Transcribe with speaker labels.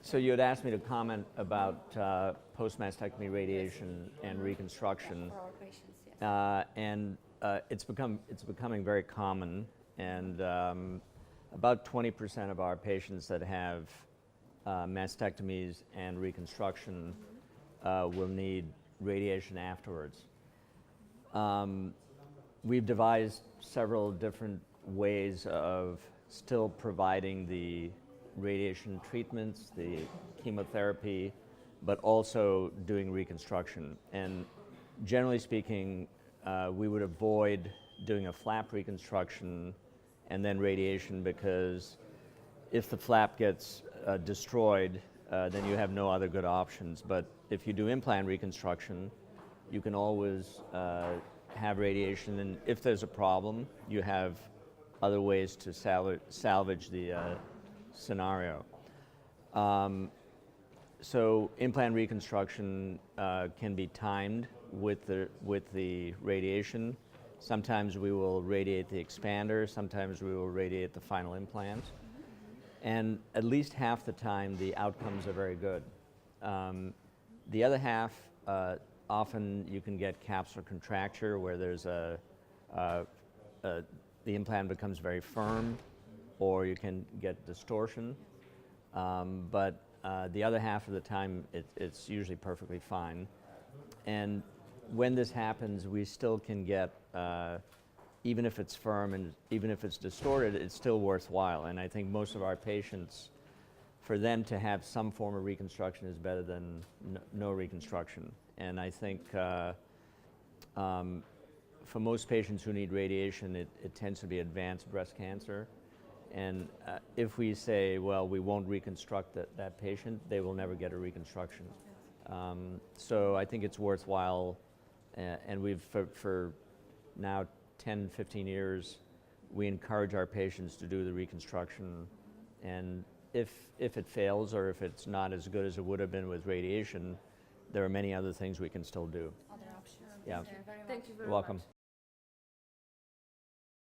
Speaker 1: So you had asked me to comment about post-mastectomy radiation and reconstruction,
Speaker 2: For our patients, yes.
Speaker 1: it's becoming very common, and about 20% of our patients that have mastectomies and reconstruction will need radiation afterwards. We've devised several different ways of still providing the radiation treatments, the chemotherapy, but also doing reconstruction. And generally speaking, we would avoid doing a flap reconstruction and then radiation, because if the flap gets destroyed, then you have no other good options. But if you do implant reconstruction, you can always have radiation, and if there's a problem, you have other ways to salvage the scenario. So implant reconstruction can be timed with the radiation. Sometimes we will radiate the expander, sometimes we will radiate the final implant. And at least half the time, the outcomes are very good. The other half, often you can get capsular contracture, where there's the implant becomes very firm, or you can get distortion. But the other half of the time, it's usually perfectly fine. And when this happens, we still can get, even if it's firm and even if it's distorted, it's still worthwhile. And I think most of our patients, for them to have some form of reconstruction is better than no reconstruction. And I think for most patients who need radiation, it tends to be advanced breast cancer. And if we say, well, we won't reconstruct that patient, they will never get a reconstruction. So I think it's worthwhile, and we've, for now 10, 15 years, we encourage our patients to do the reconstruction. And if it fails, or if it's not as good as it would have been with radiation, there are many other things we can still do.
Speaker 2: Other options.
Speaker 1: Yeah.
Speaker 2: Thank you very much.
Speaker 3: Thank you very
Speaker 1: You're welcome.
Speaker 3: much.